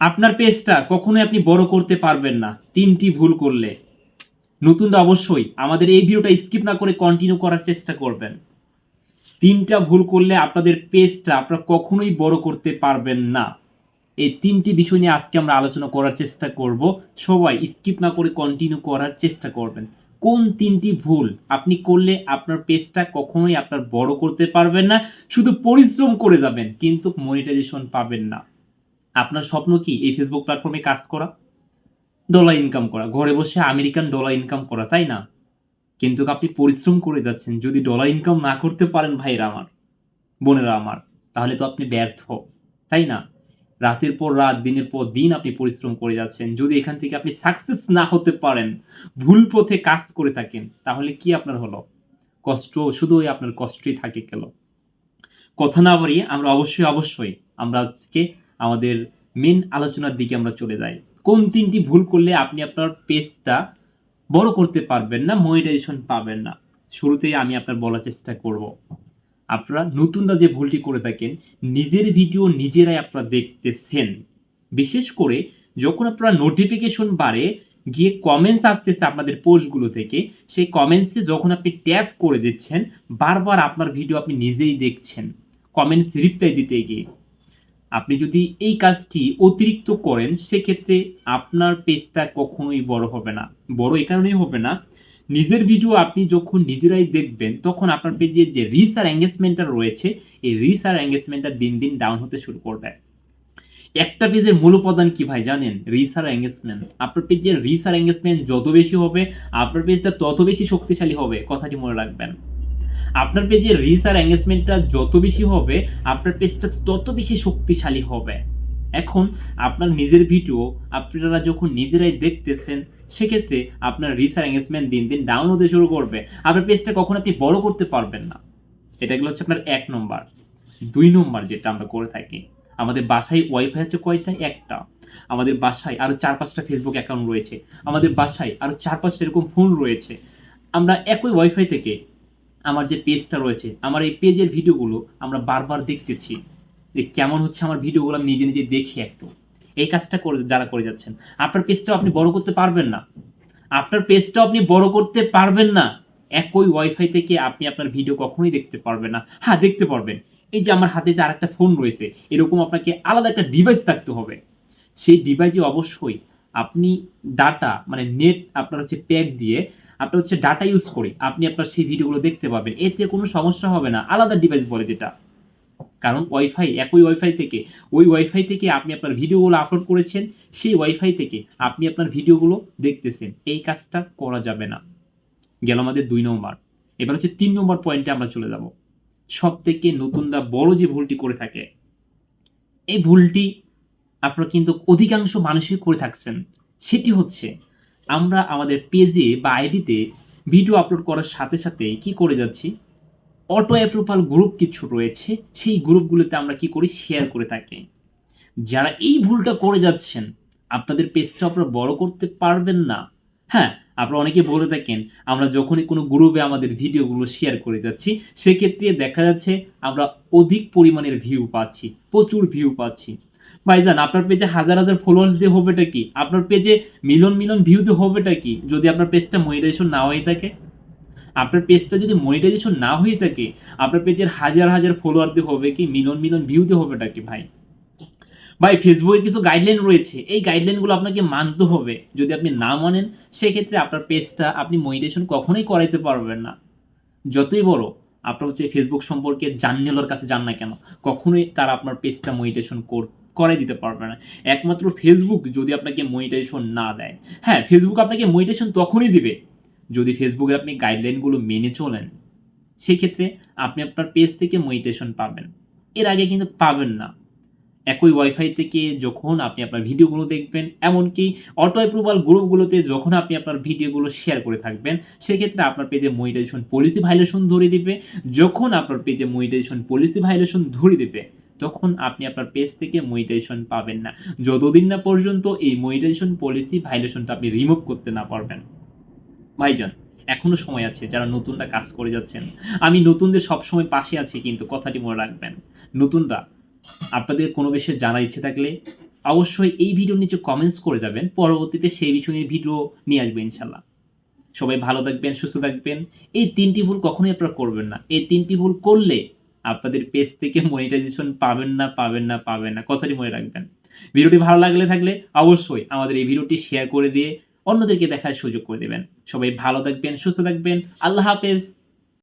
আপনার পেজটা কখনোই আপনি বড় করতে পারবেন না ৩টি ভুল করলে। নতুনরা অবশ্যই আমাদের এই ভিডিওটা স্কিপ না করে কন্টিনিউ করার চেষ্টা করবেন। ৩টা ভুল করলে আপনাদের পেজটা আপনারা কখনোই বড় করতে পারবেন না। এই ৩টি বিষয় নিয়ে আজকে আমরা আলোচনা করার চেষ্টা করব। সবাই স্কিপ না করে কন্টিনিউ করার চেষ্টা করবেন। কোন ৩টি ভুল আপনি করলে আপনার পেজটা কখনোই আপনার বড় করতে পারবেন না, শুধু পরিশ্রম করে যাবেন কিন্তু মনিটাইজেশন পাবেন না। আপনার স্বপ্ন কি এই ফেসবুক প্ল্যাটফর্মে কাজ করা, ডলার ইনকাম করা, ঘরে বসে আমেরিকান ডলার ইনকাম করা, তাই না? কিন্তু আপনি পরিশ্রম করে যাচ্ছেন। যদি ডলার ইনকাম না করতে পারেন ভাইরা আমার, বোনেরা আমার, তাহলে তো আপনি ব্যর্থ, তাই না? রাতের পর রাত, দিনের পর দিন আপনি পরিশ্রম করে যাচ্ছেন। যদি এখান থেকে আপনি সাকসেস না হতে পারেন, ভুল পথে কাজ করে থাকেন, তাহলে কি আপনার হলো? কষ্ট, শুধু ওই আপনার কষ্টই থাকে গেল। কথা না বাড়িয়ে আমরা অবশ্যই আমরা আজকে আমাদের মেন আলোচনার দিকে আমরা চলে যাই। কোন ৩টি ভুল করলে আপনি আপনার পেজটা বড় করতে পারবেন না, মনিটাইজেশন পাবেন না? শুরুতেই আমি আপনার বলার চেষ্টা করব। আপনারা নতুনরা যে ভুলটি করে থাকেন, নিজের ভিডিও নিজেরাই আপনারা দেখতেছেন। বিশেষ করে যখন আপনারা নোটিফিকেশন বারে গিয়ে কমেন্টস আসতেছে আপনাদের পোস্টগুলো থেকে, সেই কমেন্টসে যখন আপনি ট্যাপ করে দিচ্ছেন, বারবার আপনার ভিডিও আপনি নিজেই দেখছেন কমেন্টস রিপ্লাই দিতে গিয়ে। আপনি যদি এই কাজটি অতিরিক্ত করেন, সেক্ষেত্রে আপনার পেজটা কখনোই বড় হবে না। বড় এই কারণেই হবে না, নিজের ভিডিও আপনি যখন নিজেরাই দেখবেন, তখন আপনার পেজের যে রিচ আর এঙ্গেজমেন্টটা রয়েছে, এই রিচ আর এঙ্গেজমেন্টটা দিন দিন ডাউন হতে শুরু করবে। একটা পেজের মূল উপাদান কি ভাই জানেন? রিচ আর এঙ্গেজমেন্ট। আপনার পেজের রিচ আর এঙ্গেজমেন্ট যত বেশি হবে, আপনার পেজটা তত বেশি শক্তিশালী হবে। কথাটি মনে রাখবেন। আপনার পেজের রিচ আর এঙ্গেজমেন্টটা যত বেশি হবে, আপনার পেজটা তত বেশি শক্তিশালী হবে। এখন আপনার নিজের ভিডিও আপনারা যখন নিজেরাই দেখতেছেন, সেক্ষেত্রে আপনার রিচ আর এঙ্গেজমেন্ট দিন দিন ডাউন হতে শুরু করবে। আপনার পেজটা কখন আপনি বড় করতে পারবেন না। এটা গেলো হচ্ছে আপনার ১ নম্বর। ২ নম্বর যেটা আমরা করে থাকি, আমাদের বাসায় ওয়াইফাই আছে কয়টা? একটা। আমাদের বাসায় আরো ৪-৫টা ফেসবুক অ্যাকাউন্ট রয়েছে। আমাদের বাসায় আরো ৪-৫টা এরকম ফোন রয়েছে। আমরা একই ওয়াইফাই থেকে আমার যে পেজটা রয়েছে, আমার এই পেজের ভিডিওগুলো আমরা বারবার দেখতেছি যে কেমন হচ্ছে আমার ভিডিওগুলো আমি নিজে নিজে দেখি একটু। এই কাজটা করে যারা করে যাচ্ছেন, আপনার পেজটাও আপনি বড় করতে পারবেন না। আপনার পেজটাও আপনি বড় করতে পারবেন না। একই ওয়াইফাই থেকে আপনি আপনার ভিডিও কখনোই দেখতে পারবেন না। হ্যাঁ, দেখতে পারবেন। এই যে আমার হাতে যে আরেকটা ফোন রয়েছে, এরকম আপনাকে আলাদা একটা ডিভাইস থাকতে হবে। সেই ডিভাইসে অবশ্যই আপনি ডাটা মানে নেট আপনার হচ্ছে প্যাক দিয়ে আপনার হচ্ছে ডাটা ইউজ করে আপনি আপনার সেই ভিডিওগুলো দেখতে পাবেন। এতে কোনো সমস্যা হবে না। আলাদা ডিভাইস বলে যেটা। কারণ ওয়াইফাই, একই ওয়াইফাই থেকে, ওই ওয়াইফাই থেকে আপনি আপনার ভিডিওগুলো আপলোড করেছেন, সেই ওয়াইফাই থেকে আপনি আপনার ভিডিওগুলো দেখতেছেন। এই কাজটা করা যাবে না। গেল আমাদের ২ নম্বর। এবার হচ্ছে ৩ নম্বর পয়েন্টে আমরা চলে যাব। সবথেকে নতুনরা বড় যে ভুলটি করে থাকে, এই ভুলটি আপনারা কিন্তু অধিকাংশ মানুষই করে থাকছেন। সেটি হচ্ছে, আমরা আমাদের পেজে বা আইডিতে ভিডিও আপলোড করার সাথে সাথে কি করে যাচ্ছি, অটো অ্যাপ্রুভাল গ্রুপ কিছু রয়েছে, সেই গ্রুপগুলোতে আমরা কি করি, শেয়ার করে থাকি। যারা এই ভুলটা করে যাচ্ছেন, আপনাদের পেজটা আপনারা বড় করতে পারবেন না। হ্যাঁ, আপনারা অনেকে বলে থাকেন, আমরা যখনই কোনো গ্রুপে আমাদের ভিডিওগুলো শেয়ার করে যাচ্ছি, সেক্ষেত্রে দেখা যাচ্ছে আমরা অধিক পরিমাণের ভিউ পাচ্ছি, প্রচুর ভিউ পাচ্ছি। ভাইজান, আপনার পেজে হাজার হাজার ফলোয়ার্স দিয়ে হবেটা কি? আপনার পেজে মিলিয়ন মিলিয়ন ভিউ দিয়ে হবেটা কি, যদি আপনার পেজটা মনিটাইজেশন না হয়ে থাকে? আপনার পেজটা যদি মনিটাইজেশন না হয়ে থাকে, আপনার পেজের হাজার হাজার ফলোয়ার দিয়ে হবে কি, মিলিয়ন মিলিয়ন ভিউ দিয়ে হবেটা কি ভাই? ভাই, ফেসবুকের কিছু গাইডলাইন রয়েছে, এই গাইডলাইনগুলো আপনাকে মানতে হবে। যদি আপনি না মানেন, সেক্ষেত্রে আপনার পেজটা আপনি মনিটাইজেশন কখনোই করাইতে পারবেন না। যতই বড় আপনার হচ্ছে ফেসবুক সম্পর্কে জাননেলোর কাছে যান না কেন, কখনোই তারা আপনার পেজটা মনিটাইজেশন করাই দিতে পারবে না। একমাত্র ফেসবুক যদি আপনাকে মনিটাইজেশন না দেয়। হ্যাঁ, ফেসবুক আপনাকে মনিটাইজেশন তখনই দিবে যদি ফেসবুকের আপনি গাইডলাইনগুলো মেনে চলেন। সেক্ষেত্রে আপনি আপনার পেজ থেকে মনিটাইজেশন পাবেন, এর আগে কিন্তু পাবেন না। একই ওয়াইফাই থেকে যখন আপনি আপনার ভিডিওগুলো দেখবেন, এমনকি অটো অ্যাপ্রুভাল গ্রুপগুলোতে যখন আপনি আপনার ভিডিওগুলো শেয়ার করে থাকবেন, সেক্ষেত্রে আপনার পেজে মনিটাইজেশন পলিসি ভায়োলেশন ধরে দিবে। যখন আপনার পেজে মনিটাইজেশন পলিসি ভায়োলেশন ধরে দিবে, তখন আপনি আপনার পেজ থেকে মনিটাইজেশন পাবেন না, যতদিন না পর্যন্ত এই মনিটাইজেশন পলিসি ভায়োলেশনটা আপনি রিমুভ করতে না পারবেন। ভাইজান, এখনো সময় আছে। যারা নতুনরা কাজ করে যাচ্ছেন, আমি নতুনদের সবসময় পাশে আছি, কিন্তু কথাটি মনে রাখবেন, নতুনরা আপনাদের কোনো বিষয়ে জানার ইচ্ছে থাকলে অবশ্যই এই ভিডিওর নিচে কমেন্টস করে যাবেন, পরবর্তীতে সেই বিষয় নিয়ে ভিডিও নিয়ে আসবে ইনশাল্লাহ। সবাই ভালো থাকবেন, সুস্থ থাকবেন। এই 3টি ভুল কখনোই আপনারা করবেন না। এই 3টি ভুল করলে আপনাদের পেজ থেকে মনিটাইজেশন পাবেন না, পাবেন না, পাবেন না। কথাটি মনে রাখবেন। ভিডিওটি ভালো থাকলে অবশ্যই আমাদের এই ভিডিওটি শেয়ার করে দিয়ে অন্যদেরকে দেখার সুযোগ করে দিবেন। সবাই ভালো থাকবেন, সুস্থ থাকবেন। আল্লাহ হাফেজ।